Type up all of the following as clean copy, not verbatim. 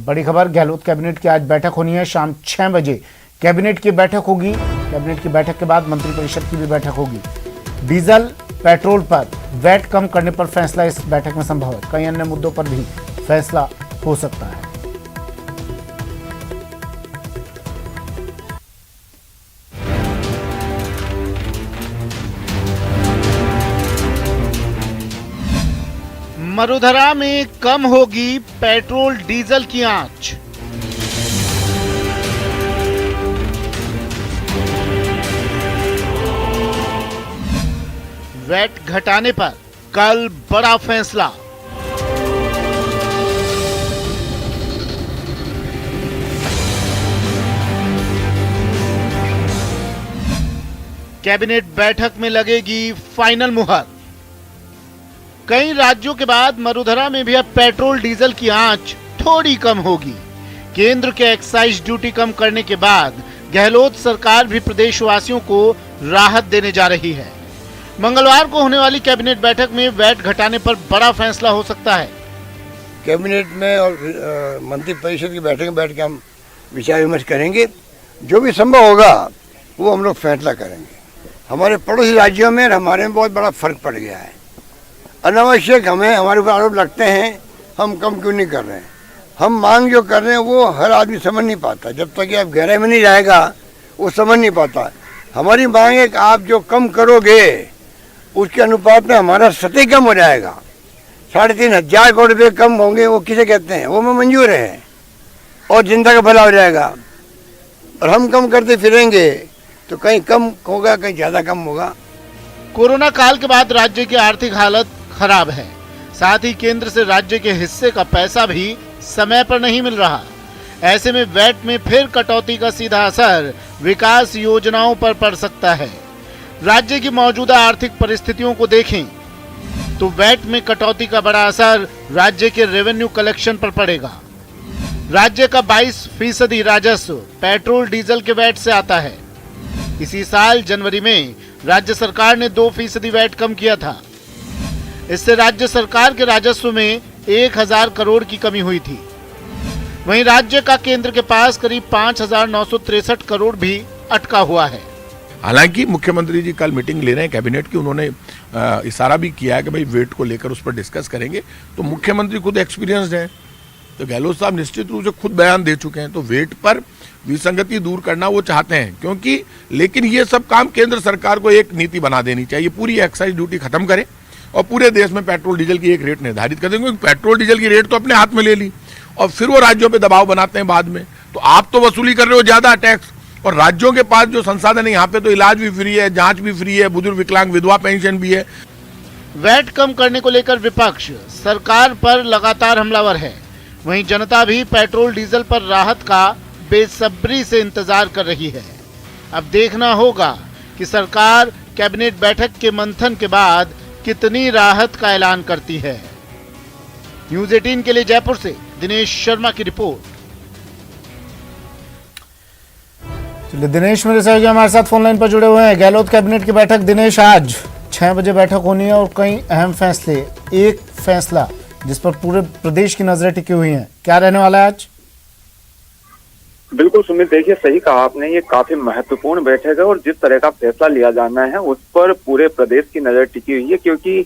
बड़ी खबर, गहलोत कैबिनेट की आज बैठक होनी है। शाम 6 बजे कैबिनेट की बैठक होगी। कैबिनेट की बैठक के बाद मंत्रिपरिषद की भी बैठक होगी। डीजल पेट्रोल पर वैट कम करने पर फैसला इस बैठक में संभव है। कई अन्य मुद्दों पर भी फैसला हो सकता है। मरुधरा में कम होगी पेट्रोल डीजल की आंच। वैट घटाने पर कल बड़ा फैसला। कैबिनेट बैठक में लगेगी फाइनल मुहर। कई राज्यों के बाद मरुधरा में भी अब पेट्रोल डीजल की आंच थोड़ी कम होगी। केंद्र के एक्साइज ड्यूटी कम करने के बाद गहलोत सरकार भी प्रदेशवासियों को राहत देने जा रही है। मंगलवार को होने वाली कैबिनेट बैठक में वैट घटाने पर बड़ा फैसला हो सकता है। कैबिनेट में और मंत्रिपरिषद की बैठक में बैठ के हम विचार विमर्श करेंगे। जो भी संभव होगा वो हम लोग फैसला करेंगे। हमारे पड़ोसी राज्यों में और हमारे में बहुत बड़ा फर्क पड़ गया है। अनावश्यक हमें हमारे ऊपर आरोप लगते हैं, हम कम क्यों नहीं कर रहे हैं। हम मांग जो कर रहे हैं वो हर आदमी समझ नहीं पाता। जब तक कि आप गहराई में नहीं जाएगा वो समझ नहीं पाता। हमारी मांग है कि आप जो कम करोगे उसके अनुपात में हमारा सतह कम हो जाएगा। 3,500 करोड़ रुपये कम होंगे, वो किसे कहते हैं, वो में मंजूर है और जनता का भला हो जाएगा। और हम कम करते फिरेंगे तो कहीं कम होगा, कहीं ज़्यादा कम होगा। कोरोना काल के बाद राज्य की आर्थिक हालत खराब है। साथ ही केंद्र से राज्य के हिस्से का पैसा भी समय पर नहीं मिल रहा। ऐसे में वैट में फिर कटौती का सीधा असर विकास योजनाओं पर पड़ सकता है। राज्य की मौजूदा आर्थिक परिस्थितियों को देखें तो वैट में कटौती का बड़ा असर राज्य के रेवेन्यू कलेक्शन पर पड़ेगा। राज्य का 22% राजस्व पेट्रोल डीजल के वैट से आता है। इसी साल जनवरी में राज्य सरकार ने 2% वैट कम किया था। इससे राज्य सरकार के राजस्व में 1,000 करोड़ की कमी हुई थी। वहीं राज्य का केंद्र के पास करीब 5,963 करोड़ भी अटका हुआ है। हालांकि मुख्यमंत्री जी कल मीटिंग ले रहे हैं कैबिनेट की। उन्होंने इशारा भी किया है कि भाई वेट को लेकर उस पर डिस्कस करेंगे। तो मुख्यमंत्री खुद एक्सपीरियंस्ड हैं, तो गहलोत साहब निश्चित रूप से खुद बयान दे चुके हैं। तो वेट पर विसंगति दूर करना वो चाहते हैं, क्योंकि लेकिन ये सब काम केंद्र सरकार को एक नीति बना देनी चाहिए। पूरी एक्साइज ड्यूटी खत्म करें और पूरे देश में पेट्रोल डीजल की एक रेट निर्धारित कर देंगे, क्योंकि पेट्रोल डीजल की रेट तो अपने हाथ में ले ली और फिर वो राज्यों पे दबाव बनाते हैं बाद में। तो आप तो वसूली कर रहे हो ज्यादा टैक्स, और राज्यों के पास जो संसाधन है, यहाँ पे तो इलाज भी फ्री है, जांच भी फ्री है, बुजुर्ग विकलांग विधवा पेंशन भी है। वैट कम करने को लेकर विपक्ष सरकार पर लगातार हमलावर है। वहीं जनता भी पेट्रोल डीजल पर राहत का बेसब्री से इंतजार कर रही है। अब देखना होगा कि सरकार कैबिनेट बैठक के मंथन के बाद कितनी राहत का ऐलान करती है। न्यूज़ 18 के लिए जयपुर से दिनेश शर्मा की रिपोर्ट। चलिए, दिनेश मेरे सहयोगी हमारे साथ फोन लाइन पर जुड़े हुए हैं। गहलोत कैबिनेट की बैठक दिनेश आज 6 बजे बैठक होनी है और कई अहम फैसले। एक फैसला जिस पर पूरे प्रदेश की नजरें टिकी हुई हैं, क्या रहने वाला है आज? बिल्कुल सुमित, देखिए सही कहा आपने, ये काफी महत्वपूर्ण बैठक है और जिस तरह का फैसला लिया जाना है उस पर पूरे प्रदेश की नजर टिकी हुई है। क्योंकि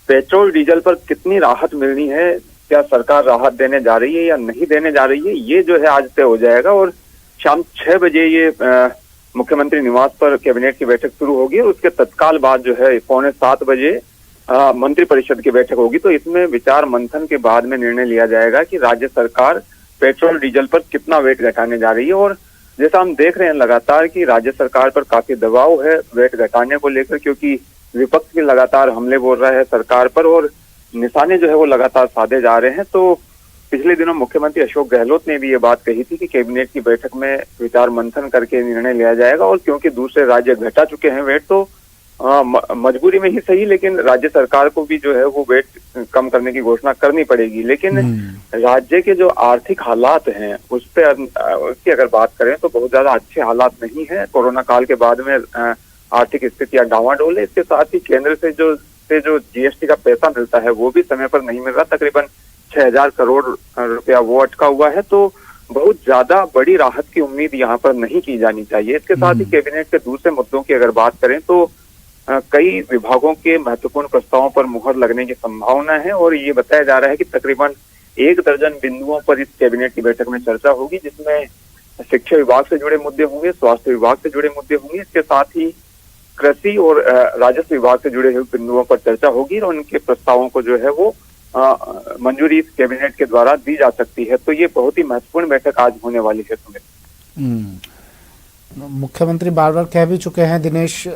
पेट्रोल डीजल पर कितनी राहत मिलनी है, क्या सरकार राहत देने जा रही है या नहीं देने जा रही है, ये जो है आज तय हो जाएगा। और शाम 6 बजे ये मुख्यमंत्री निवास पर कैबिनेट की बैठक शुरू होगी और उसके तत्काल बाद जो है 6:45 बजे मंत्रिपरिषद की बैठक होगी। तो इसमें विचार मंथन के बाद में निर्णय लिया जाएगा कि राज्य सरकार पेट्रोल डीजल पर कितना वेट घटाने जा रही है। और जैसा हम देख रहे हैं लगातार कि राज्य सरकार पर काफी दबाव है वेट घटाने को लेकर, क्योंकि विपक्ष भी लगातार हमले बोल रहा है सरकार पर और निशाने जो है वो लगातार साधे जा रहे हैं। तो पिछले दिनों मुख्यमंत्री अशोक गहलोत ने भी ये बात कही थी कि कैबिनेट की बैठक में विचार मंथन करके निर्णय लिया जाएगा। और क्योंकि दूसरे राज्य घटा चुके हैं वेट, तो मजबूरी में ही सही लेकिन राज्य सरकार को भी जो है वो वेट कम करने की घोषणा करनी पड़ेगी। लेकिन राज्य के जो आर्थिक हालात हैं उस पर उसकी अगर बात करें तो बहुत ज्यादा अच्छे हालात नहीं है। कोरोना काल के बाद में आर्थिक स्थितियां डावाडोल है। इसके साथ ही केंद्र से जो जीएसटी का पैसा मिलता है वो भी समय पर नहीं मिल रहा। तकरीबन 6,000 करोड़ रुपया वो अटका हुआ है। तो बहुत ज्यादा बड़ी राहत की उम्मीद यहाँ पर नहीं की जानी चाहिए। इसके साथ ही कैबिनेट के दूसरे मुद्दों की अगर बात करें तो कई विभागों के महत्वपूर्ण प्रस्तावों पर मुहर लगने की संभावना है और ये बताया जा रहा है कि तकरीबन 1 दर्जन बिंदुओं पर इस कैबिनेट की बैठक में चर्चा होगी, जिसमें शिक्षा विभाग से जुड़े मुद्दे होंगे, स्वास्थ्य विभाग से जुड़े मुद्दे होंगे, इसके साथ ही कृषि और राजस्व विभाग से जुड़े हुए बिंदुओं पर चर्चा होगी और उनके प्रस्तावों को जो है वो मंजूरी इस कैबिनेट के द्वारा दी जा सकती है। तो ये बहुत ही महत्वपूर्ण बैठक आज होने वाली है। सुमित, मुख्यमंत्री बार बार कह भी चुके हैं दिनेश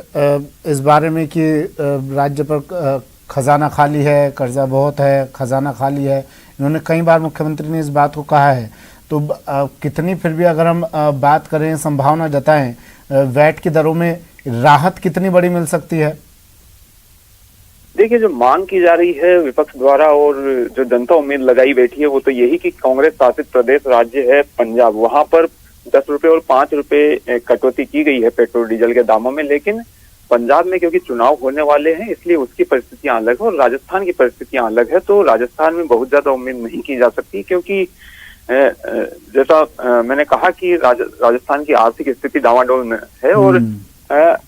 इस बारे में कि राज्य पर खजाना खाली है, कर्जा बहुत है, खजाना खाली है। इन्होंने कई बार मुख्यमंत्री ने इस बात को कहा है। तो कितनी फिर भी अगर हम बात करें, संभावना जताएं, वैट की दरों में राहत कितनी बड़ी मिल सकती है? देखिए, जो मांग की जा रही है विपक्ष द्वारा और जो जनता उम्मीद लगाई बैठी है वो तो यही कि कांग्रेस शासित प्रदेश राज्य है पंजाब, वहां पर 10 रुपए और 5 रुपए कटौती की गई है पेट्रोल डीजल के दामों में। लेकिन पंजाब में क्योंकि चुनाव होने वाले हैं इसलिए उसकी परिस्थितियां अलग है और राजस्थान की परिस्थितियां अलग है। तो राजस्थान में बहुत ज्यादा उम्मीद नहीं की जा सकती, क्योंकि जैसा मैंने कहा कि राजस्थान की आर्थिक स्थिति डावाडोल में है और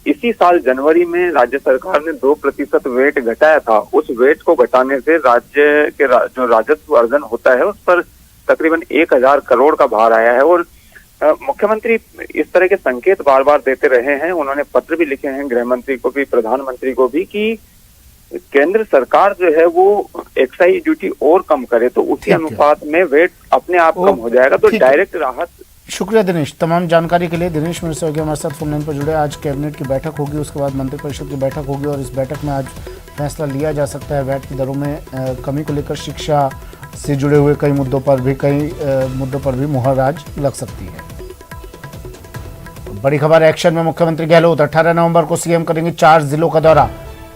इसी साल जनवरी में राज्य सरकार ने 2% वेट घटाया था। उस वेट को घटाने से राज्य के जो राजस्व अर्जन होता है उस पर तकरीबन 1,000 करोड़ का भार आया है। और मुख्यमंत्री इस तरह के संकेत बार बार देते रहे हैं। उन्होंने पत्र भी लिखे हैं गृह मंत्री को भी, प्रधानमंत्री को भी, कि केंद्र सरकार जो है वो एक्साइज ड्यूटी और कम करे तो उसी अनुपात में वेट अपने आप कम हो जाएगा। तो डायरेक्ट राहत। शुक्रिया दिनेश, तमाम जानकारी के लिए। दिनेश मिश्रा हमारे साथ फोन लाइन पर जुड़े। आज कैबिनेट की बैठक होगी, उसके बाद मंत्रिपरिषद की बैठक होगी और इस बैठक में आज फैसला लिया जा सकता है वैट की दरों में कमी को लेकर। शिक्षा से जुड़े हुए कई मुद्दों पर भी मुहर आज लग सकती है। बड़ी खबर एक्शन में मुख्यमंत्री गहलोत 18 नवंबर को सीएम करेंगे 4 जिलों का दौरा।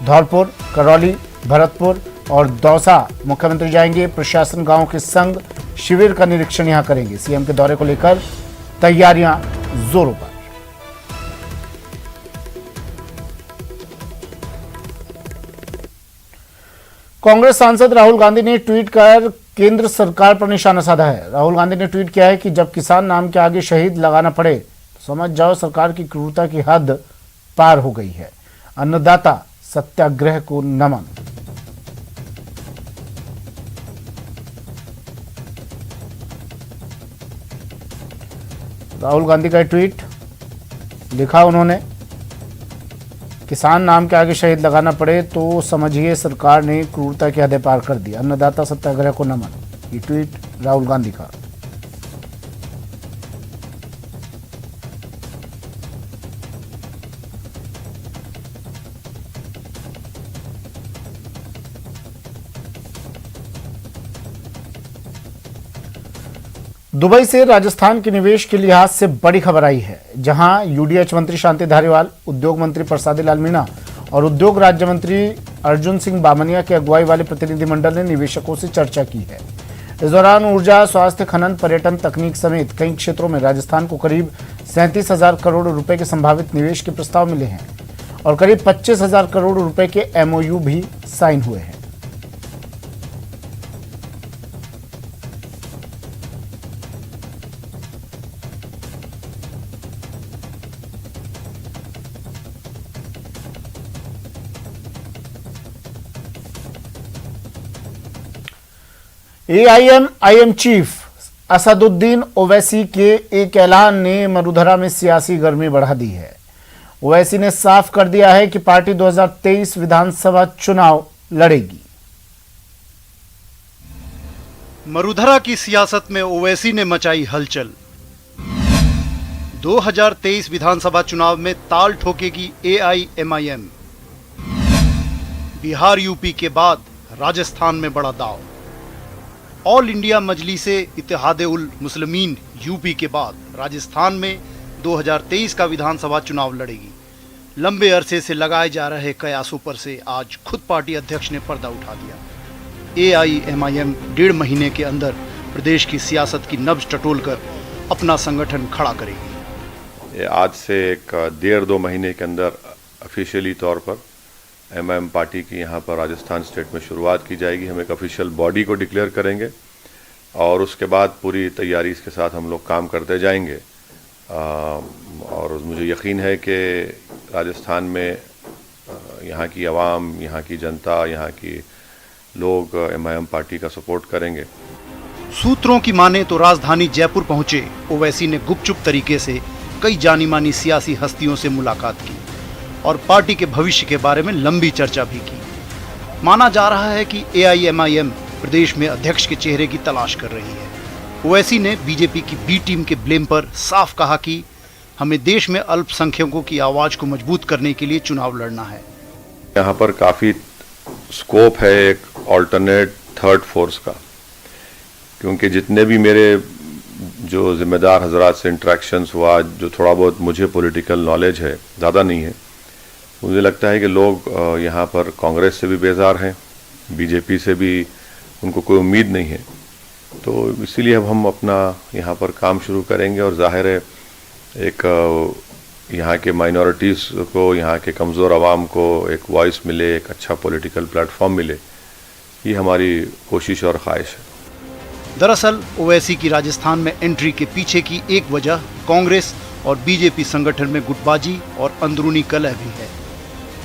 धौलपुर, करौली, भरतपुर और दौसा मुख्यमंत्री जाएंगे। प्रशासन गांव के संग शिविर का निरीक्षण यहां करेंगे। सीएम के दौरे को लेकर तैयारियां जोरों पर। कांग्रेस सांसद राहुल गांधी ने ट्वीट कर केंद्र सरकार पर निशाना साधा है। राहुल गांधी ने ट्वीट किया है कि जब किसान नाम के आगे शहीद लगाना पड़े तो समझ जाओ सरकार की क्रूरता की हद पार हो गई है। अन्नदाता सत्याग्रह को नमन। राहुल गांधी का ट्वीट लिखा उन्होंने, किसान नाम के आगे शहीद लगाना पड़े तो समझिए सरकार ने क्रूरता की हदें पार कर दी। अन्नदाता सत्याग्रह को नमन। ये ट्वीट राहुल गांधी का। दुबई से राजस्थान के निवेश के लिहाज से बड़ी खबर आई है, जहां यूडीएच मंत्री शांति धारीवाल, उद्योग मंत्री प्रसादी लाल मीणा और उद्योग राज्य मंत्री अर्जुन सिंह बामनिया की अगुवाई वाले प्रतिनिधिमंडल ने निवेशकों से चर्चा की है। इस दौरान ऊर्जा, स्वास्थ्य, खनन, पर्यटन, तकनीक समेत कई क्षेत्रों में राजस्थान को करीब 37,000 करोड़ रुपए के संभावित निवेश के प्रस्ताव मिले हैं और करीब 25,000 करोड़ रुपए के एमओयू भी साइन हुए हैं। AIM चीफ असदुद्दीन ओवैसी के एक ऐलान ने मरुधरा में सियासी गर्मी बढ़ा दी है। ओवैसी ने साफ कर दिया है कि पार्टी 2023 विधानसभा चुनाव लड़ेगी। मरुधरा की सियासत में ओवैसी ने मचाई हलचल। 2023 विधानसभा चुनाव में ताल ठोकेगी AIMIM। बिहार, यूपी के बाद राजस्थान में बड़ा दांव। ऑल इंडिया मजलिसे इत्तेहादे उल मुस्लिमीन यूपी के बाद राजस्थान में 2023 का विधानसभा चुनाव लड़ेगी। लंबे अरसे से लगाए जा रहे कयासों पर से आज खुद पार्टी अध्यक्ष ने पर्दा उठा दिया। AIMIM 1.5 महीने के अंदर प्रदेश की सियासत की नब्ज टटोलकर अपना संगठन खड़ा करेगी। आज से एक 1.5-2 महीने के अंदर ऑफिशियली तौर पर एमआईएम पार्टी की यहाँ पर राजस्थान स्टेट में शुरुआत की जाएगी। हम एक ऑफिशियल बॉडी को डिक्लेयर करेंगे और उसके बाद पूरी तैयारी इसके साथ हम लोग काम करते जाएंगे। और मुझे यकीन है कि राजस्थान में यहाँ की आवाम, यहाँ की जनता, यहाँ की लोग एमआईएम पार्टी का सपोर्ट करेंगे। सूत्रों की माने तो राजधानी जयपुर पहुंचे ओवैसी ने गुपचुप तरीके से कई जानी मानी सियासी हस्तियों से मुलाकात की और पार्टी के भविष्य के बारे में लंबी चर्चा भी की। माना जा रहा है कि एआईएमआईएम प्रदेश में अध्यक्ष के चेहरे की तलाश कर रही है। ओवैसी ने बीजेपी की बी टीम के ब्लेम पर साफ कहा कि हमें देश में अल्पसंख्यकों की आवाज को मजबूत करने के लिए चुनाव लड़ना है। यहाँ पर काफ़ी स्कोप है एक ऑल्टरनेट थर्ड फोर्स का, क्योंकि जितने भी मेरे जो जिम्मेदार हजरात से इंटरेक्शंस हुआ, जो थोड़ा बहुत मुझे पॉलिटिकल नॉलेज है, ज़्यादा नहीं है, मुझे लगता है कि लोग यहाँ पर कांग्रेस से भी बेजार हैं, बीजेपी से भी उनको कोई उम्मीद नहीं है। तो इसीलिए अब हम अपना यहाँ पर काम शुरू करेंगे और जाहिर है एक यहाँ के माइनॉरिटीज़ को, यहाँ के कमज़ोर आवाम को एक वॉइस मिले, एक अच्छा पॉलिटिकल प्लेटफॉर्म मिले, ये हमारी कोशिश और ख्वाहिश है। दरअसल ओवैसी की राजस्थान में एंट्री के पीछे की एक वजह कांग्रेस और बीजेपी संगठन में गुटबाजी और अंदरूनी कलह भी है।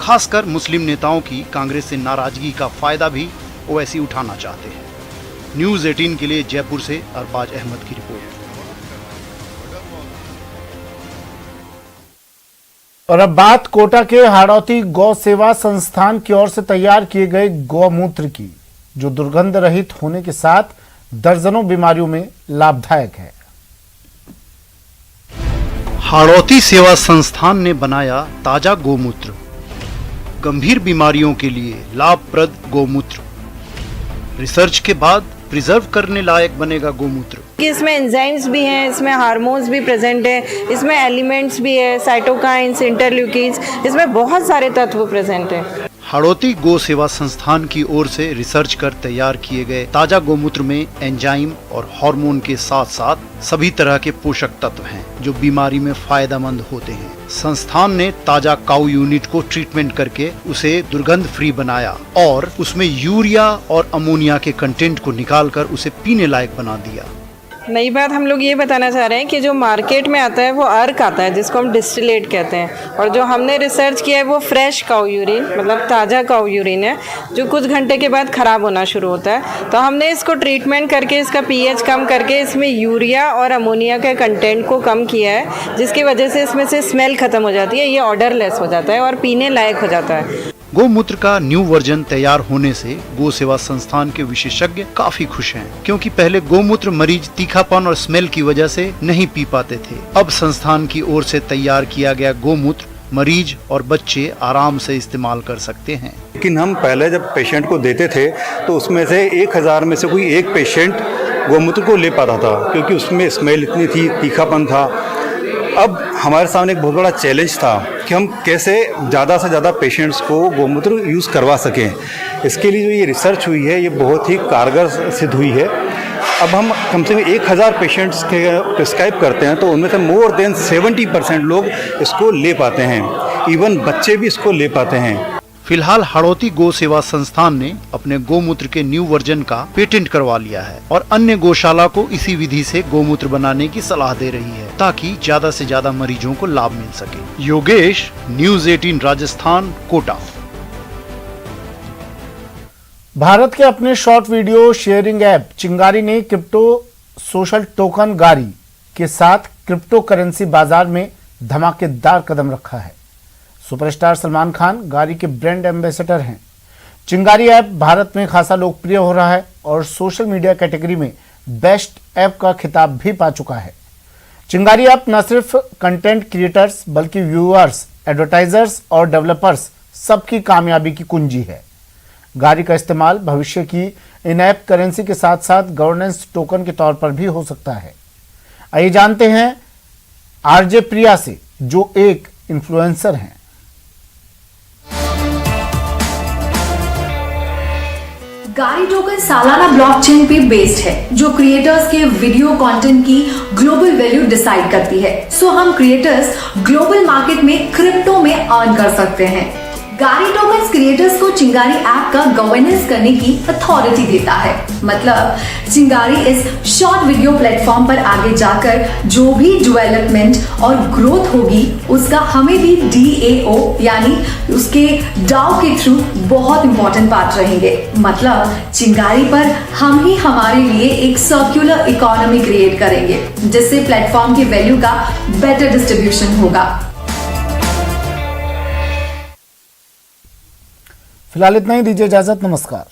खासकर मुस्लिम नेताओं की कांग्रेस से नाराजगी का फायदा भी ओवैसी उठाना चाहते हैं। न्यूज़ 18 के लिए जयपुर से अरबाज अहमद की रिपोर्ट। और अब बात कोटा के हाड़ौती गौ सेवा संस्थान की ओर से तैयार किए गए गौमूत्र की, जो दुर्गंध रहित होने के साथ दर्जनों बीमारियों में लाभदायक है। हाड़ौती सेवा संस्थान ने बनाया ताजा गोमूत्र, गंभीर बीमारियों के लिए लाभप्रद गोमूत्र। रिसर्च के बाद प्रिजर्व करने लायक बनेगा गोमूत्र। इसमें एंजाइम्स भी हैं, इसमें हार्मोन्स भी प्रेजेंट है, इसमें एलिमेंट्स भी है, साइटोकाइंस, इंटरल्यूकिन्स, इसमें बहुत सारे तत्व प्रेजेंट हैं। हाड़ौती गो सेवा संस्थान की ओर से रिसर्च कर तैयार किए गए ताजा गोमूत्र में एंजाइम और हार्मोन के साथ साथ सभी तरह के पोषक तत्व हैं जो बीमारी में फायदेमंद होते हैं। संस्थान ने ताजा काऊ यूनिट को ट्रीटमेंट करके उसे दुर्गंध फ्री बनाया और उसमें यूरिया और अमोनिया के कंटेंट को निकालकर उसे पीने लायक बना दिया। नई बात हम लोग ये बताना चाह रहे हैं कि जो मार्केट में आता है वो अर्क आता है, जिसको हम डिस्टिलेट कहते हैं, और जो हमने रिसर्च किया है वो फ्रेश काऊ यूरिन, मतलब ताज़ा काऊ यूरिन है, जो कुछ घंटे के बाद ख़राब होना शुरू होता है। तो हमने इसको ट्रीटमेंट करके इसका पीएच कम करके इसमें यूरिया और अमोनिया के कंटेंट को कम किया है, जिसकी वजह से इसमें से स्मेल ख़त्म हो जाती है, ये ऑर्डरलेस हो जाता है और पीने लायक हो जाता है। गोमूत्र का न्यू वर्जन तैयार होने से गो सेवा संस्थान के विशेषज्ञ काफी खुश हैं, क्योंकि पहले गोमूत्र मरीज तीखापन और स्मेल की वजह से नहीं पी पाते थे। अब संस्थान की ओर से तैयार किया गया गोमूत्र मरीज और बच्चे आराम से इस्तेमाल कर सकते हैं। लेकिन हम पहले जब पेशेंट को देते थे तो उसमें से 1000 में से कोई एक पेशेंट गोमूत्र को ले पाता था, क्योंकि उसमें स्मेल इतनी थी, तीखापन था। अब हमारे सामने एक बहुत बड़ा चैलेंज था कि हम कैसे ज़्यादा से ज़्यादा पेशेंट्स को गोमूत्र यूज़ करवा सकें। इसके लिए जो ये रिसर्च हुई है ये बहुत ही कारगर सिद्ध हुई है। अब हम कम से कम 1000 पेशेंट्स के प्रिस्क्राइब करते हैं तो उनमें से मोर देन 70% लोग इसको ले पाते हैं, इवन बच्चे भी इसको ले पाते हैं। फिलहाल हाड़ौती गो सेवा संस्थान ने अपने गोमूत्र के न्यू वर्जन का पेटेंट करवा लिया है और अन्य गौशाला को इसी विधि से गोमूत्र बनाने की सलाह दे रही है, ताकि ज्यादा से ज्यादा मरीजों को लाभ मिल सके। योगेश, न्यूज़ 18 राजस्थान, कोटा। भारत के अपने शॉर्ट वीडियो शेयरिंग ऐप चिंगारी ने क्रिप्टो सोशल टोकन गारी के साथ क्रिप्टो करेंसी बाजार में धमाकेदार कदम रखा है। सुपरस्टार सलमान खान गारी के ब्रांड एम्बेसडर हैं। चिंगारी ऐप भारत में खासा लोकप्रिय हो रहा है और सोशल मीडिया कैटेगरी में बेस्ट ऐप का खिताब भी पा चुका है। चिंगारी ऐप न सिर्फ कंटेंट क्रिएटर्स बल्कि व्यूअर्स, एडवर्टाइजर्स और डेवलपर्स सबकी कामयाबी की कुंजी है। गारी का इस्तेमाल भविष्य की इन ऐप करेंसी के साथ साथ गवर्नेंस टोकन के तौर पर भी हो सकता है। आइए जानते हैं आरजे प्रिया से, जो एक इन्फ्लुएंसर हैं। गारी टोकन सालाना ब्लॉकचेन पे बेस्ड है, जो क्रिएटर्स के वीडियो कंटेंट की ग्लोबल वैल्यू डिसाइड करती है। सो हम क्रिएटर्स ग्लोबल मार्केट में क्रिप्टो में अर्न कर सकते हैं। गाड़ी टोकन्स क्रिएटर्स को चिंगारी ऐप का गवर्नेंस करने की अथॉरिटी देता है। मतलब चिंगारी इस शॉर्ट वीडियो प्लेटफॉर्म पर आगे जाकर जो भी डेवलपमेंट और ग्रोथ होगी उसका हमें भी DAO यानी उसके डाओ के थ्रू बहुत इंपॉर्टेंट पार्ट रहेंगे। मतलब चिंगारी पर हम ही हमारे लिए एक सर्कुलर इकोनॉमी क्रिएट करेंगे जिससे प्लेटफॉर्म की वैल्यू का बेटर डिस्ट्रीब्यूशन होगा। फिलहाल इतना ही, दीजिए इजाजत, नमस्कार।